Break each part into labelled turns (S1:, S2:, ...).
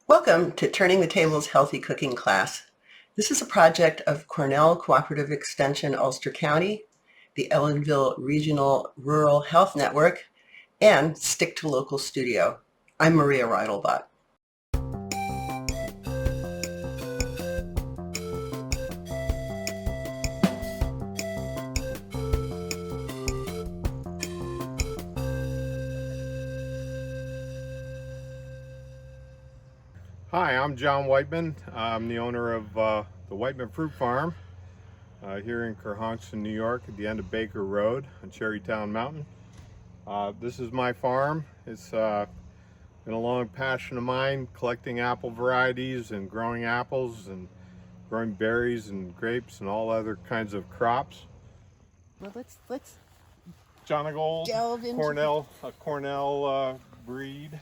S1: Welcome to Turning the Tables Healthy Cooking class. This is a project of Cornell Cooperative Extension, Ulster County, the Ellenville Regional Rural Health Network, and Stick to Local Studio. I'm Maria Reinelbach.
S2: Hi, I'm John Wightman. I'm the owner of the Wightman Fruit Farm here in Kerhonkson, New York, at the end of Baker Road on Cherrytown Mountain. This is my farm. It's been a long passion of mine, collecting apple varieties and growing apples and growing berries and grapes and all other kinds of crops.
S3: Well, let's
S2: John Gold,
S3: delve into
S2: Cornell breed.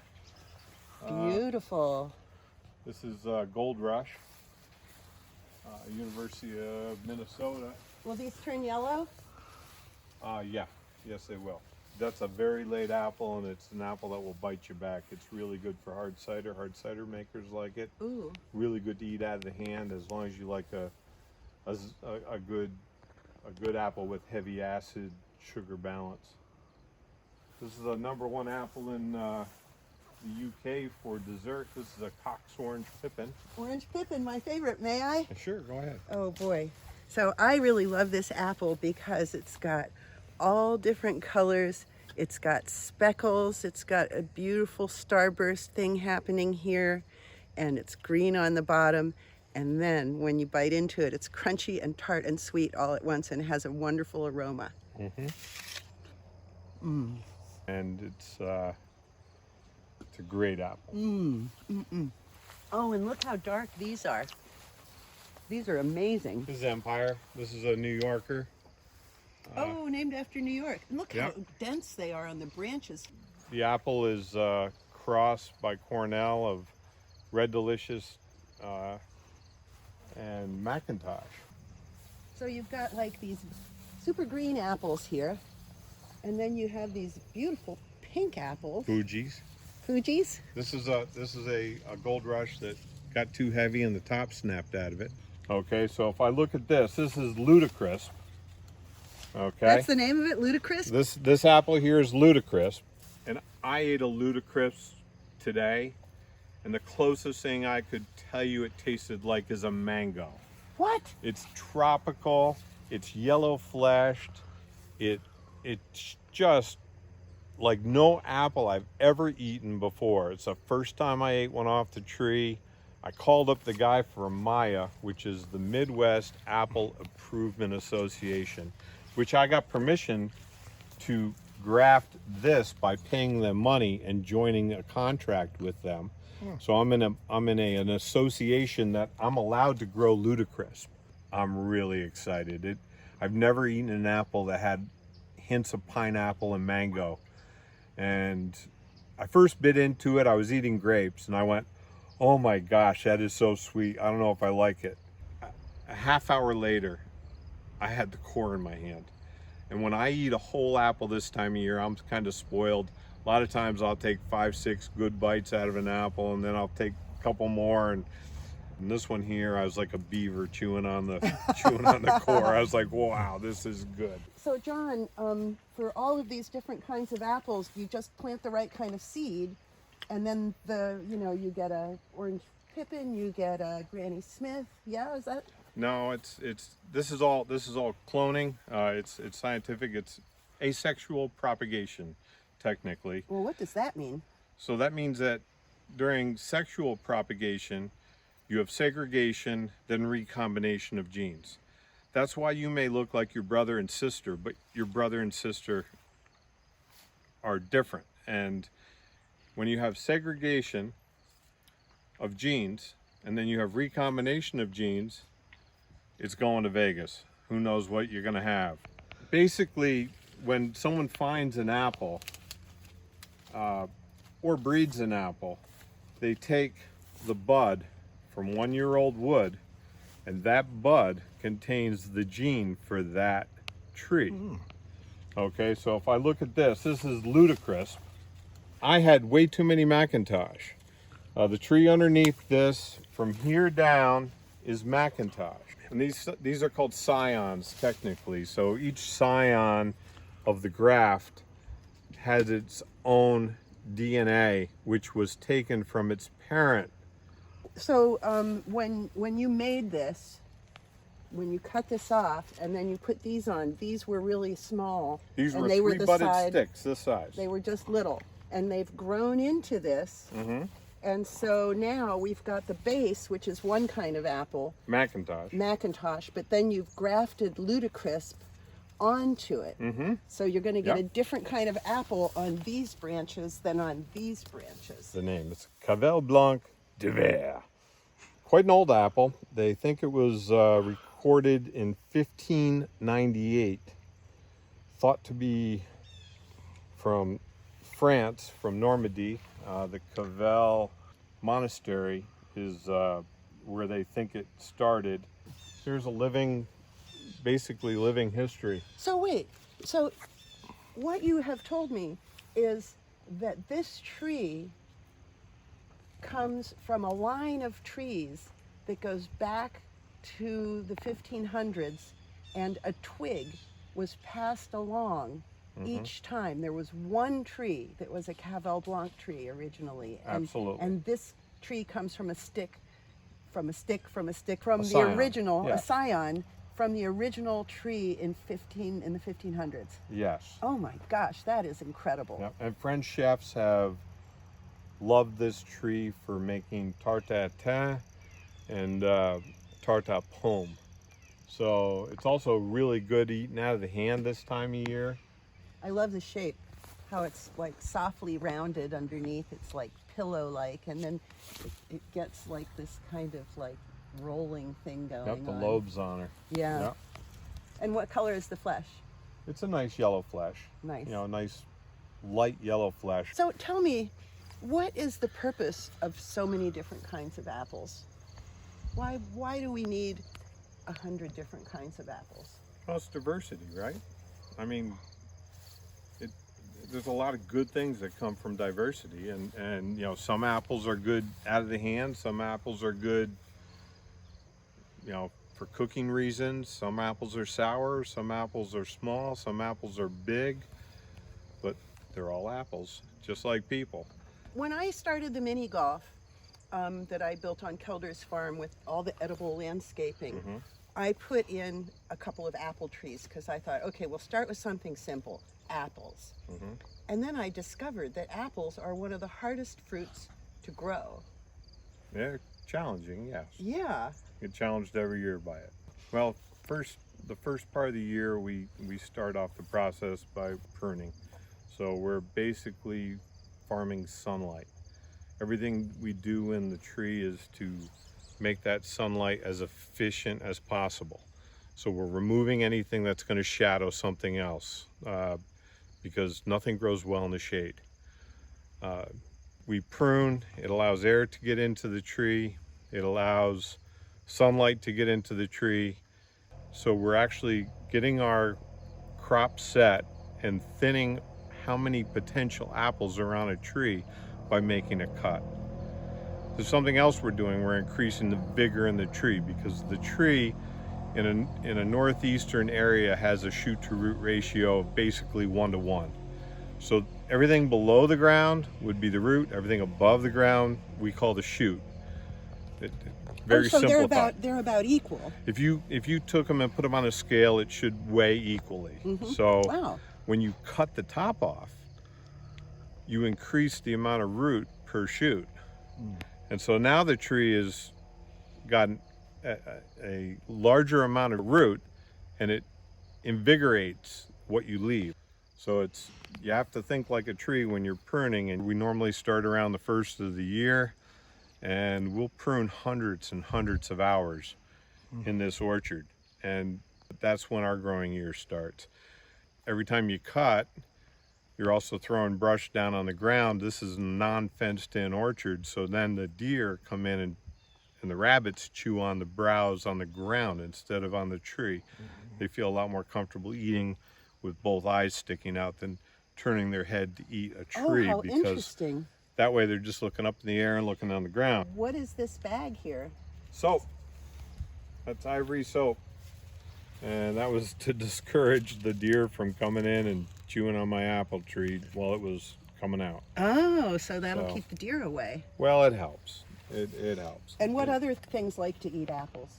S3: beautiful.
S2: This is Gold Rush, University of Minnesota.
S3: Will these turn yellow?
S2: Yeah, yes they will. That's a very late apple, and it's an apple that will bite you back. It's really good for hard cider. Hard cider makers like it.
S3: Ooh.
S2: Really good to eat out of the hand, as long as you like a good apple with heavy acid sugar balance. This is the #1 apple in the UK for dessert. This is a Cox Orange Pippin.
S3: Orange Pippin, my favorite. May I?
S2: Sure, go ahead.
S3: Oh boy. So I really love this apple because it's got all different colors. It's got speckles. It's got a beautiful starburst thing happening here, and it's green on the bottom. And then when you bite into it, it's crunchy and tart and sweet all at once, and it has a wonderful aroma.
S2: And it's a great apple.
S3: Oh, and look how dark these are. These are amazing.
S2: This is Empire. This is a New Yorker.
S3: Oh, named after New York. And look
S2: Yep.
S3: how dense they are on the branches.
S2: The apple is crossed by Cornell of Red Delicious and Macintosh.
S3: So you've got like these super green apples here, and then you have these beautiful pink apples.
S2: Fuji's.
S3: Fuji's.
S2: This is a Gold Rush that got too heavy and the top snapped out of it. Okay, so if I look at this is Ludicrous. Okay.
S3: That's the name of it, Ludicrous?
S2: This apple here is Ludicrous, and I ate a Ludicrous today, and the closest thing I could tell you it tasted like is a mango.
S3: What?
S2: It's tropical, it's yellow fleshed, it's just like no apple I've ever eaten before. It's the first time I ate one off the tree. I called up the guy from Maya, which is the Midwest Apple Improvement Association, which I got permission to graft this by paying them money and joining a contract with them. So I'm in an association that I'm allowed to grow Ludicrous. I'm really excited. I've never eaten an apple that had hints of pineapple and mango. And I first bit into it, I was eating grapes, and I went, oh my gosh, that is so sweet. I don't know if I like it. A half hour later, I had the core in my hand. And when I eat a whole apple this time of year, I'm kind of spoiled. A lot of times I'll take 5-6 good bites out of an apple, and then I'll take a couple more. And this one here, I was like a beaver chewing on the core. I was like, wow, this is good.
S3: So John, for all of these different kinds of apples, you just plant the right kind of seed, and then you get a Orange Pippin, you get a Granny Smith. Yeah, is that?
S2: No, this is all cloning. It's scientific. It's asexual propagation, technically.
S3: Well, what does that mean?
S2: So that means that during sexual propagation, you have segregation, then recombination of genes. That's why you may look like your brother and sister, but your brother and sister are different. And when you have segregation of genes, and then you have recombination of genes, it's going to Vegas. Who knows what you're going to have. Basically, when someone finds an apple or breeds an apple, they take the bud from 1-year-old wood, and that bud contains the gene for that tree. Okay, so if I look at this is Ludicrous. I had way too many Macintosh. The tree underneath this, from here down, is Macintosh. And these are called scions, technically. So each scion of the graft has its own DNA, which was taken from its parent.
S3: So when you made this, when you cut this off and then you put these on, these were really small.
S2: These
S3: and
S2: were
S3: they were
S2: three
S3: the
S2: budded
S3: side,
S2: sticks this size.
S3: They were just little, and they've grown into this. And so now we've got the base, which is one kind of apple, Macintosh, but then you've grafted Ludicrisp onto it. So you're going to get a different kind of apple on these branches than on these branches.
S2: The name is Cavell Blanc de Verre. Quite an old apple. They think it was recorded in 1598. Thought to be from France, from Normandy. The Cavell Monastery is where they think it started. Here's a basically living history.
S3: So wait, so what you have told me is that this tree comes from a line of trees that goes back to the 1500s, and a twig was passed along each time. There was one tree that was a Cavell Blanc tree originally.
S2: Absolutely.
S3: And this tree comes from a stick, from the
S2: scion.
S3: original,
S2: Yeah.
S3: a scion, from the original tree in the 1500s.
S2: Yes.
S3: Oh my gosh, that is incredible.
S2: Yep. And French chefs have loved this tree for making tarte tatin and tarte à pomme. So it's also really good eating out of the hand this time of year.
S3: I love the shape, how it's like softly rounded underneath. It's like pillow-like, and then it gets like this kind of like rolling thing going
S2: Yep, the
S3: on.
S2: lobes on her.
S3: Yeah.
S2: Yep.
S3: And what color is the flesh?
S2: It's a nice yellow flesh.
S3: Nice.
S2: You know, nice light yellow flesh.
S3: So tell me, what is the purpose of so many different kinds of apples? Why do we need 100 different kinds of apples?
S2: Well, it's diversity, right? I mean, there's a lot of good things that come from diversity, and you know, some apples are good out of the hand, some apples are good, you know, for cooking reasons. Some apples are sour, some apples are small, some apples are big, but they're all apples, just like people.
S3: When I started the mini golf that I built on Kelder's farm with all the edible landscaping, I put in a couple of apple trees because I thought, okay, we'll start with something simple, apples. And then I discovered that apples are one of the hardest fruits to grow.
S2: They're challenging, yes.
S3: Yeah.
S2: Get challenged every year by it. Well, the first part of the year we start off the process by pruning. So we're basically farming sunlight. Everything we do in the tree is to make that sunlight as efficient as possible. So we're removing anything that's going to shadow something else, because nothing grows well in the shade. We prune, it allows air to get into the tree, it allows sunlight to get into the tree. So we're actually getting our crop set and thinning how many potential apples are on a tree by making a cut. There's something else we're doing. We're increasing the vigor in the tree, because the tree in a northeastern area has a shoot to root ratio of basically 1-to-1. So everything below the ground would be the root, everything above the ground we call the shoot. Very
S3: so
S2: simplified.
S3: they're about equal.
S2: If you took them and put them on a scale, it should weigh equally. So
S3: Wow.
S2: when you cut the top off, you increase the amount of root per shoot. And so now the tree has gotten a larger amount of root, and it invigorates what you leave. So you have to think like a tree when you're pruning, and we normally start around the first of the year, and we'll prune hundreds and hundreds of hours in this orchard, and that's when our growing year starts. Every time you cut, you're also throwing brush down on the ground. This is a non-fenced in orchard, so then the deer come in and the rabbits chew on the browse on the ground instead of on the tree. They feel a lot more comfortable eating with both eyes sticking out than turning their head to eat a tree,
S3: Oh, how
S2: because
S3: interesting.
S2: That way they're just looking up in the air and looking on the ground.
S3: What is this bag here?
S2: Soap. That's ivory soap. And that was to discourage the deer from coming in and chewing on my apple tree while it was coming out.
S3: Oh, so that'll keep the deer away.
S2: Well, it helps. It helps.
S3: And what other things like to eat apples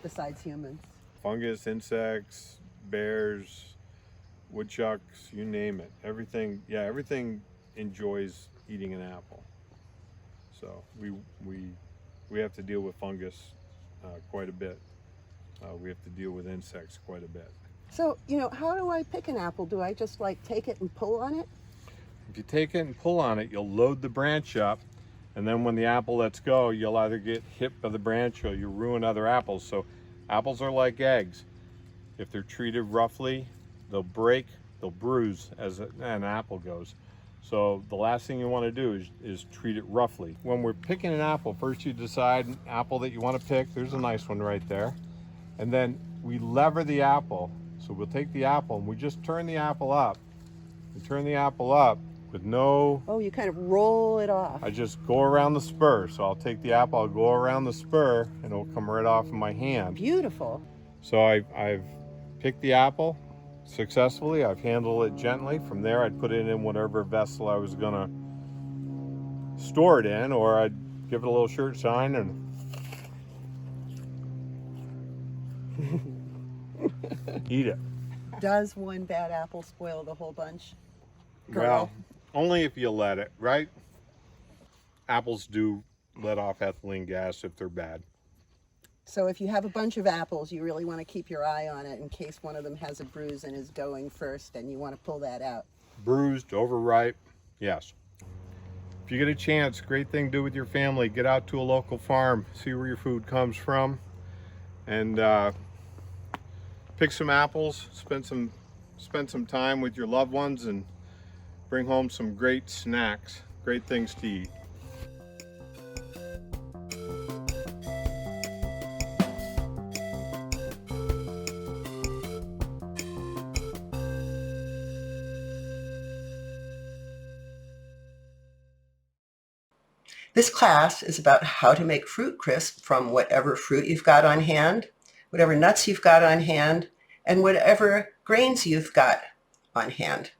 S3: besides humans?
S2: Fungus, insects, bears, woodchucks, you name it. Everything enjoys eating an apple. So we have to deal with fungus quite a bit. We have to deal with insects quite a bit.
S3: So, how do I pick an apple? Do I just like take it and pull on it?
S2: If you take it and pull on it, you'll load the branch up, and then when the apple lets go, you'll either get hit by the branch or you'll ruin other apples. So apples are like eggs. If they're treated roughly, they'll break, they'll bruise as an apple goes. So the last thing you want to do is treat it roughly. When we're picking an apple, first you decide an apple that you want to pick. There's a nice one right there. And then we lever the apple. So we'll take the apple and we just turn the apple up. We turn the apple up with no...
S3: Oh, you kind of roll it off.
S2: I just go around the spur. So I'll take the apple, I'll go around the spur, and it'll come right off in my hand.
S3: Beautiful.
S2: So I've picked the apple successfully. I've handled it gently. From there, I'd put it in whatever vessel I was gonna store it in, or I'd give it a little shirt shine and eat it.
S3: Does one bad apple spoil the whole bunch?
S2: Well, only if you let it, right? Apples do let off ethylene gas if they're bad.
S3: So if you have a bunch of apples, you really want to keep your eye on it in case one of them has a bruise and is going first, and you want to pull that out.
S2: Bruised, overripe, yes. If you get a chance, great thing to do with your family, get out to a local farm, see where your food comes from, and pick some apples, spend some time with your loved ones, and bring home some great snacks, great things to eat.
S1: This class is about how to make fruit crisp from whatever fruit you've got on hand, whatever nuts you've got on hand, and whatever grains you've got on hand.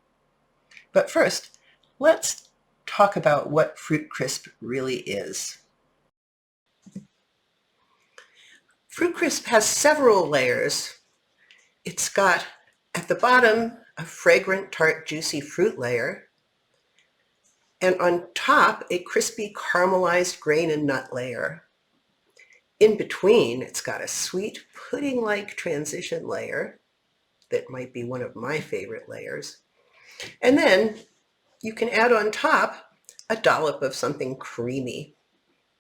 S1: But first, let's talk about what fruit crisp really is. Fruit crisp has several layers. It's got at the bottom a fragrant, tart, juicy fruit layer, and on top a crispy caramelized grain and nut layer. In between, it's got a sweet pudding-like transition layer that might be one of my favorite layers. And then you can add on top a dollop of something creamy.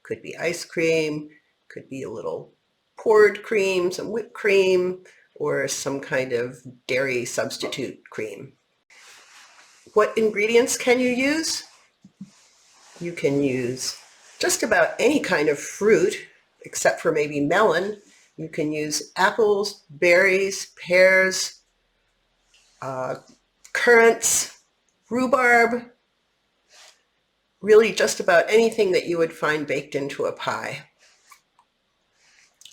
S1: Could be ice cream, could be a little poured cream, some whipped cream, or some kind of dairy substitute cream. What ingredients can you use? You can use just about any kind of fruit, except for maybe melon. You can use apples, berries, pears, currants, rhubarb, really just about anything that you would find baked into a pie.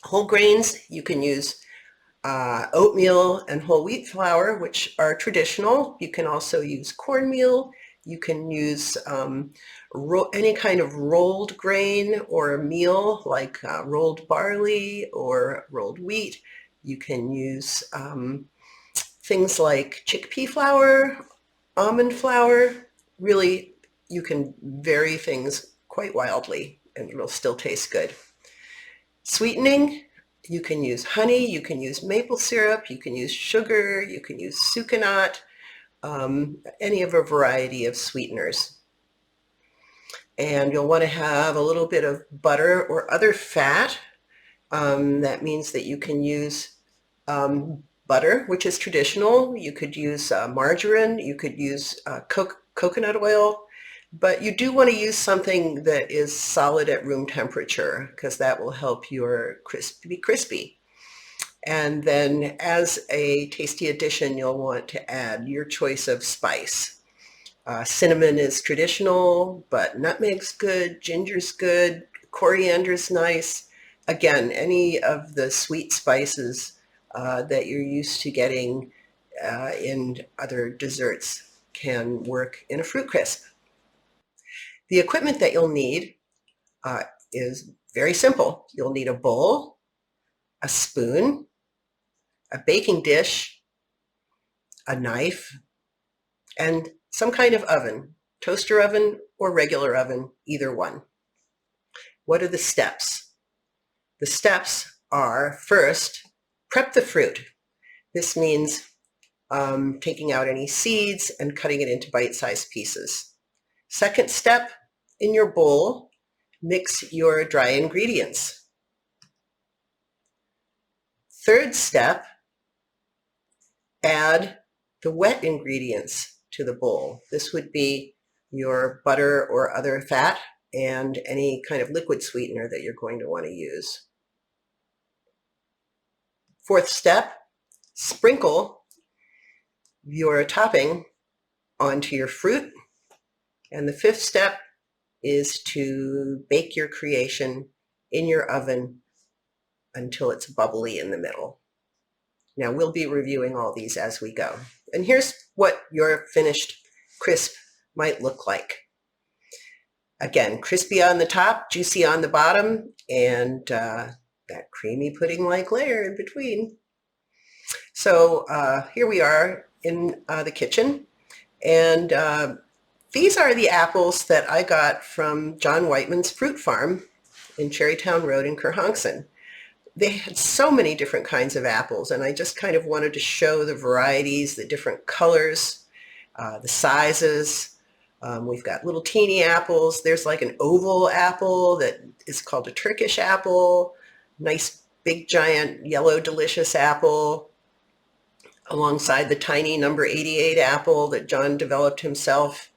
S1: Whole grains, you can use oatmeal and whole wheat flour, which are traditional. You can also use cornmeal. You can use any kind of rolled grain or meal, like rolled barley or rolled wheat. You can use things like chickpea flour, almond flour. Really, you can vary things quite wildly and it'll still taste good. Sweetening, you can use honey, you can use maple syrup, you can use sugar, you can use sucanat, any of a variety of sweeteners. And you'll want to have a little bit of butter or other fat. That means that you can use butter, which is traditional. You could use margarine, you could use coconut oil, but you do want to use something that is solid at room temperature because that will help your crisp be crispy. And then as a tasty addition, you'll want to add your choice of spice. Cinnamon is traditional, but nutmeg's good, ginger's good, coriander's nice. Again, any of the sweet spices that you're used to getting in other desserts can work in a fruit crisp. The equipment that you'll need is very simple. You'll need a bowl, a spoon, a baking dish, a knife, and some kind of oven, toaster oven or regular oven, either one. What are the steps? The steps are, first, prep the fruit. This means taking out any seeds and cutting it into bite-sized pieces. Second step, in your bowl, mix your dry ingredients. Third step, add the wet ingredients to the bowl. This would be your butter or other fat and any kind of liquid sweetener that you're going to want to use. Fourth step, sprinkle your topping onto your fruit. And the fifth step is to bake your creation in your oven until it's bubbly in the middle. Now, we'll be reviewing all these as we go. And here's what your finished crisp might look like. Again, crispy on the top, juicy on the bottom, and that creamy pudding-like layer in between. So here we are in the kitchen, and these are the apples that I got from John Wightman's Fruit Farm in Cherrytown Road in Kerhonkson. They had so many different kinds of apples, and I just kind of wanted to show the varieties, the different colors, the sizes. We've got little teeny apples. There's like an oval apple that is called a Turkish apple, nice big giant yellow delicious apple, alongside the tiny number 88 apple that John developed himself.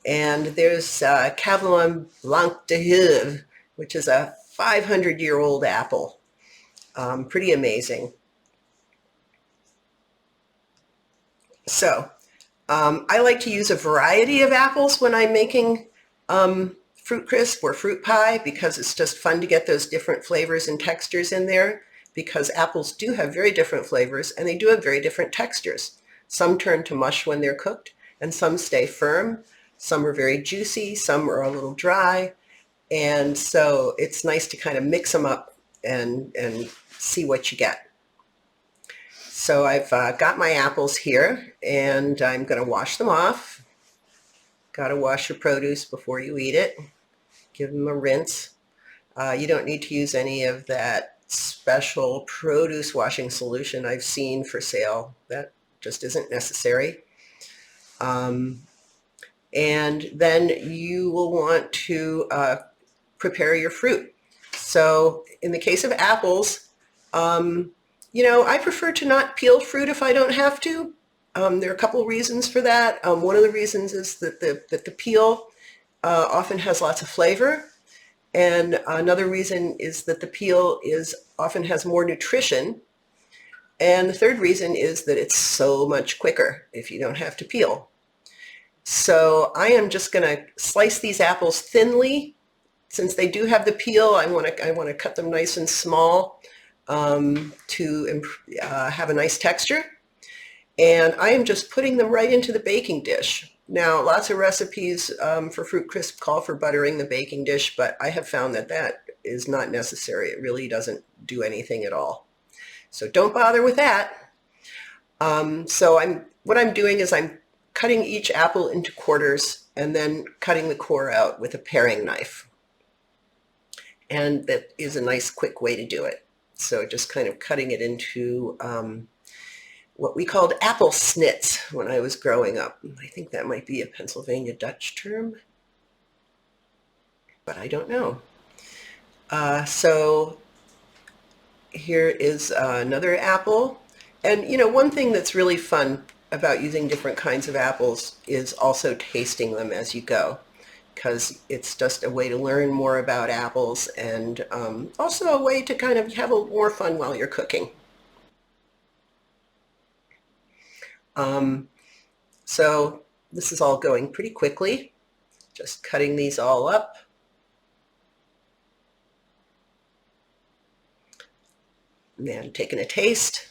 S1: And there's Cavallon Blanc de Heuve, which is a 500-year-old apple. Pretty amazing. So I like to use a variety of apples when I'm making fruit crisp or fruit pie, because it's just fun to get those different flavors and textures in there, because apples do have very different flavors and they do have very different textures. Some turn to mush when they're cooked and some stay firm. Some are very juicy, some are a little dry. And so it's nice to kind of mix them up and see what you get. So I've got my apples here, and I'm going to wash them off. Got to wash your produce before you eat it. Give them a rinse. You don't need to use any of that special produce washing solution I've seen for sale. That just isn't necessary. And then you will want to prepare your fruit. So in the case of apples, I prefer to not peel fruit if I don't have to. There are a couple of reasons for that. One of the reasons is that the peel often has lots of flavor. And another reason is that the peel often has more nutrition. And the third reason is that it's so much quicker if you don't have to peel. So I am just going to slice these apples thinly. Since they do have the peel, I want to cut them nice and small to have a nice texture. And I am just putting them right into the baking dish. Now, lots of recipes for fruit crisp call for buttering the baking dish, but I have found that that is not necessary. It really doesn't do anything at all. So don't bother with that. What I'm doing is I'm cutting each apple into quarters and then cutting the core out with a paring knife. And that is a nice quick way to do it. So just kind of cutting it into what we called apple snits when I was growing up. I think that might be a Pennsylvania Dutch term, but I don't know. So here is another apple. And one thing that's really fun about using different kinds of apples is also tasting them as you go, because it's just a way to learn more about apples and also a way to kind of have a more fun while you're cooking. So This is all going pretty quickly. Just cutting these all up. And then taking a taste.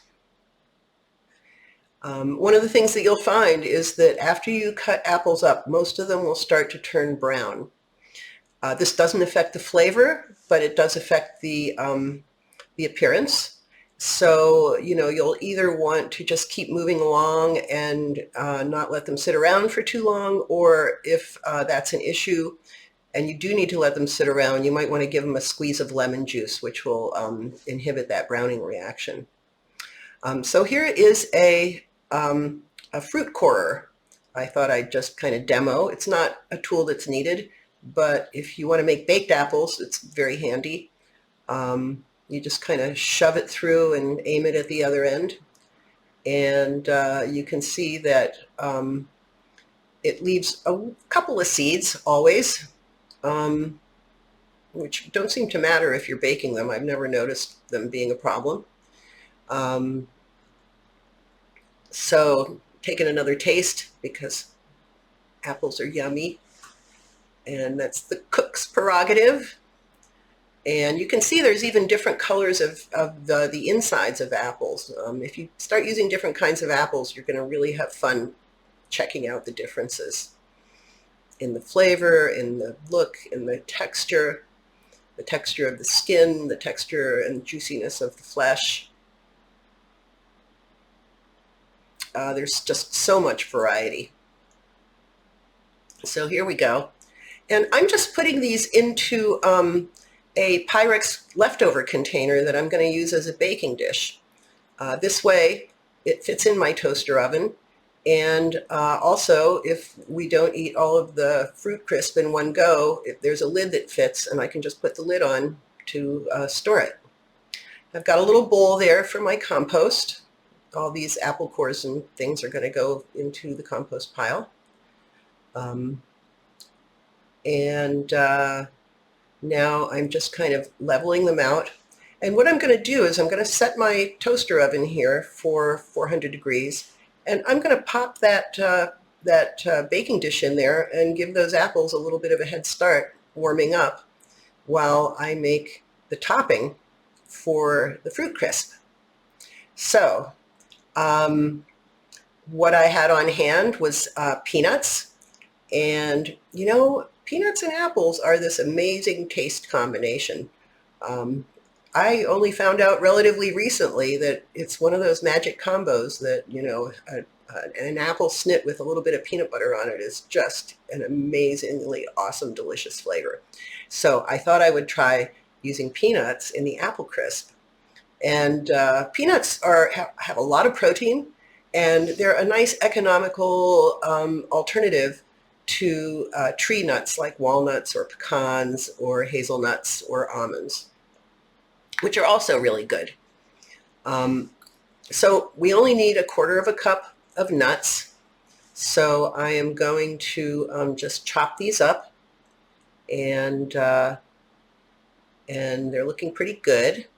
S1: One of the things that you'll find is that after you cut apples up, most of them will start to turn brown. This doesn't affect the flavor, but it does affect the appearance. So, you'll either want to just keep moving along and not let them sit around for too long, or if that's an issue and you do need to let them sit around, you might want to give them a squeeze of lemon juice, which will inhibit that browning reaction. So here is a fruit corer. I thought I'd just kind of demo. It's not a tool that's needed, but if you want to make baked apples, it's very handy. You just kind of shove it through and aim it at the other end. And you can see that it leaves a couple of seeds always, which don't seem to matter if you're baking them. I've never noticed them being a problem. So taking another taste because apples are yummy, and that's the cook's prerogative. And you can see there's even different colors of the insides of apples. If you start using different kinds of apples, you're going to really have fun checking out the differences in the flavor, in the look, in the texture of the skin, the texture and juiciness of the flesh. There's just so much variety. So here we go. And I'm just putting these into a Pyrex leftover container that I'm going to use as a baking dish. This way it fits in my toaster oven, and also if we don't eat all of the fruit crisp in one go, if there's a lid that fits, and I can just put the lid on to store it. I've got a little bowl there for my compost. All these apple cores and things are going to go into the compost pile. Now I'm just kind of leveling them out. And what I'm going to do is I'm going to set my toaster oven here for 400 degrees, and I'm going to pop that baking dish in there and give those apples a little bit of a head start warming up while I make the topping for the fruit crisp. So what I had on hand was peanuts, and peanuts and apples are this amazing taste combination. I only found out relatively recently that it's one of those magic combos that, an apple snit with a little bit of peanut butter on it is just an amazingly awesome, delicious flavor. So I thought I would try using peanuts in the apple crisp. And peanuts have a lot of protein, and they're a nice economical alternative to tree nuts like walnuts or pecans or hazelnuts or almonds, which are also really good. So we only need 1/4 cup of nuts. So I am going to just chop these up, and they're looking pretty good.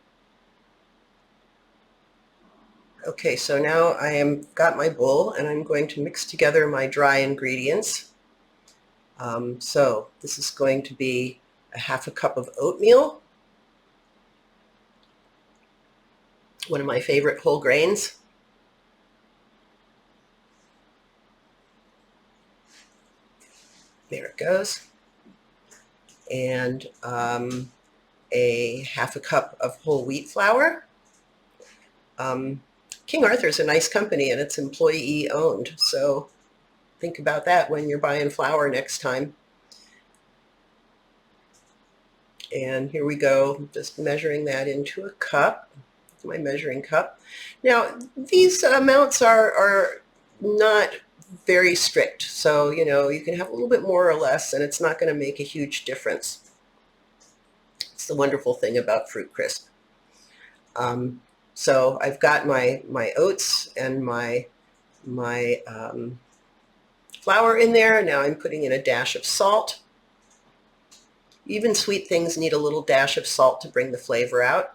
S1: Okay, so now I am got my bowl, and I'm going to mix together my dry ingredients. So this is going to be 1/2 cup of oatmeal, one of my favorite whole grains. There it goes. And 1/2 cup of whole wheat flour. King Arthur's a nice company, and it's employee owned, so think about that when you're buying flour next time. And here we go, just measuring that into a cup, my measuring cup. Now, these amounts are not very strict, so you can have a little bit more or less, and it's not going to make a huge difference. It's the wonderful thing about fruit crisp. So I've got my oats and my flour in there. Now I'm putting in a dash of salt. Even sweet things need a little dash of salt to bring the flavor out.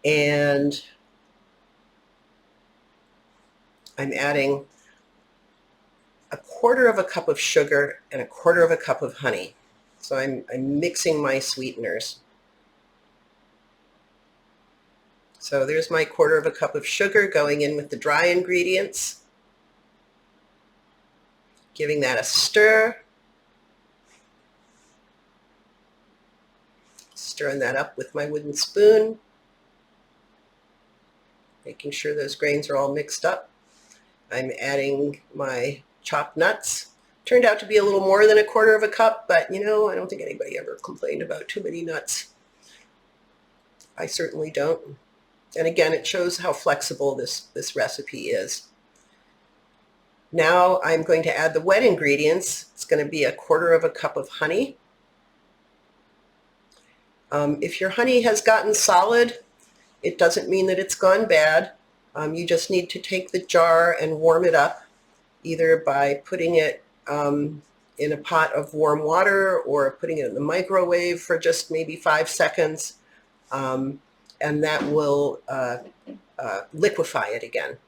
S1: And I'm adding a quarter of a cup of sugar and a quarter of a cup of honey. So I'm mixing my sweeteners. So there's my quarter of a cup of sugar going in with the dry ingredients. Giving that a stir. Stirring that up with my wooden spoon. Making sure those grains are all mixed up. I'm adding my chopped nuts. Turned out to be a little more than a quarter of a cup, but you know, I don't think anybody ever complained about too many nuts. I certainly don't. And again, it shows how flexible this recipe is. Now I'm going to add the wet ingredients. It's going to be a quarter of a cup of honey. If your honey has gotten solid, it doesn't mean that it's gone bad. You just need to take the jar and warm it up, either by putting it in a pot of warm water or putting it in the microwave for just maybe 5 seconds, and that will liquefy it again.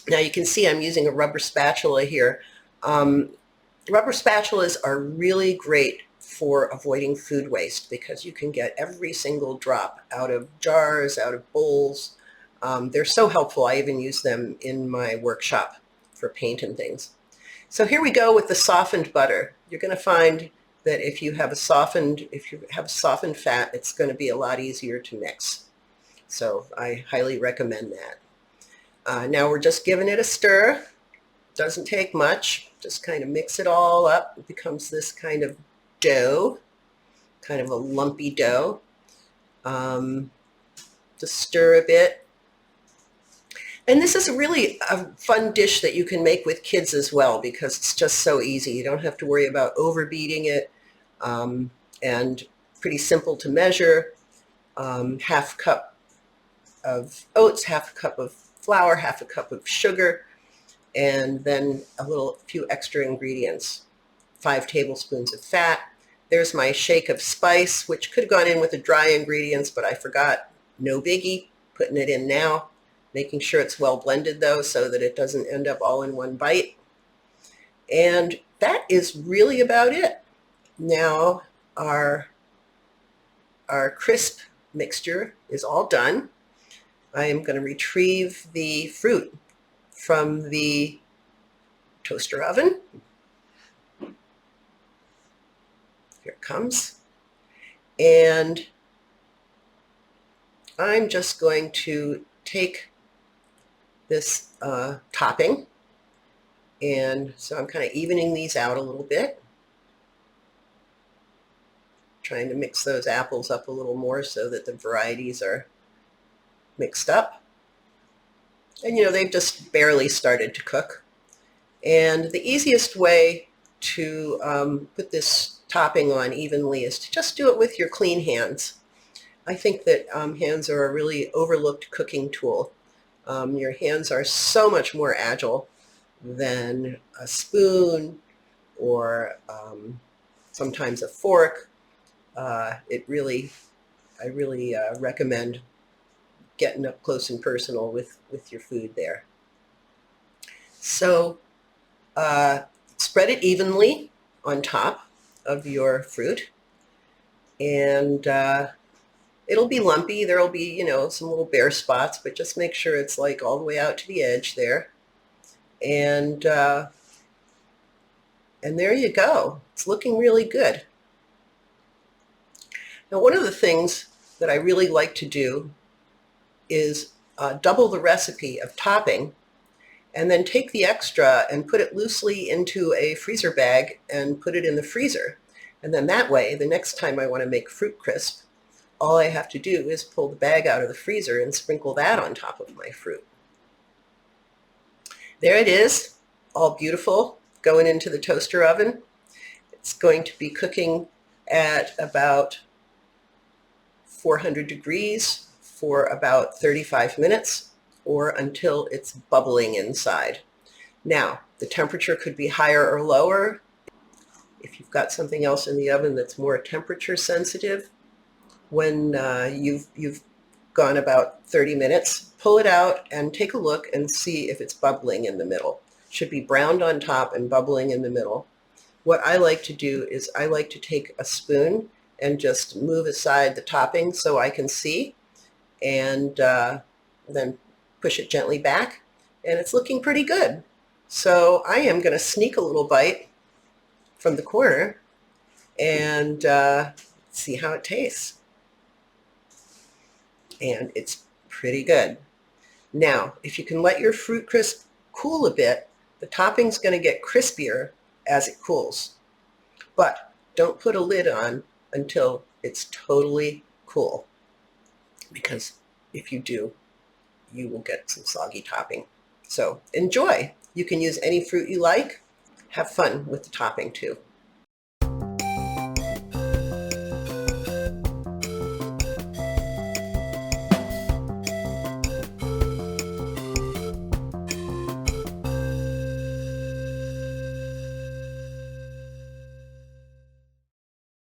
S1: Now you can see I'm using a rubber spatula here. Rubber spatulas are really great for avoiding food waste because you can get every single drop out of jars, out of bowls. They're so helpful. I even use them in my workshop for paint and things. So here we go with the softened butter. You're going to find that if you have softened fat, it's going to be a lot easier to mix. So I highly recommend that. Now we're just giving it a stir. Doesn't take much. Just kind of mix it all up. It becomes this kind of dough, kind of a lumpy dough. Just stir a bit. And this is really a fun dish that you can make with kids as well because it's just so easy. You don't have to worry about overbeating it, and pretty simple to measure. Half cup of oats, half a cup of flour, half a cup of sugar, and then a few extra ingredients. 5 tablespoons of fat. There's my shake of spice, which could have gone in with the dry ingredients, but I forgot. No biggie. Putting it in now. Making sure it's well blended though, so that it doesn't end up all in one bite. And that is really about it. Now our crisp mixture is all done. I am going to retrieve the fruit from the toaster oven. Here it comes. And I'm just going to take this topping, and so I'm kind of evening these out a little bit, trying to mix those apples up a little more so that the varieties are mixed up. And you know, they've just barely started to cook. And the easiest way to put this topping on evenly is to just do it with your clean hands. I think that hands are a really overlooked cooking tool. Your hands are so much more agile than a spoon or sometimes a fork. I really recommend getting up close and personal with your food there. So spread it evenly on top of your fruit, and it'll be lumpy. There'll be, you know, some little bare spots, but just make sure it's like all the way out to the edge there. And there you go. It's looking really good. Now, one of the things that I really like to do is double the recipe of topping and then take the extra and put it loosely into a freezer bag and put it in the freezer. And then that way, the next time I want to make fruit crisp, all I have to do is pull the bag out of the freezer and sprinkle that on top of my fruit. There it is, all beautiful, going into the toaster oven. It's going to be cooking at about 400 degrees for about 35 minutes or until it's bubbling inside. Now, the temperature could be higher or lower. If you've got something else in the oven that's more temperature sensitive, when you've gone about 30 minutes, pull it out and take a look and see if it's bubbling in the middle. Should be browned on top and bubbling in the middle. What I like to do is I like to take a spoon and just move aside the topping so I can see, and then push it gently back, and it's looking pretty good. So I am going to sneak a little bite from the corner and see how it tastes. And it's pretty good. Now, if you can let your fruit crisp cool a bit, the topping's going to get crispier as it cools. But don't put a lid on until it's totally cool, because if you do, you will get some soggy topping. So enjoy. You can use any fruit you like. Have fun with the topping too.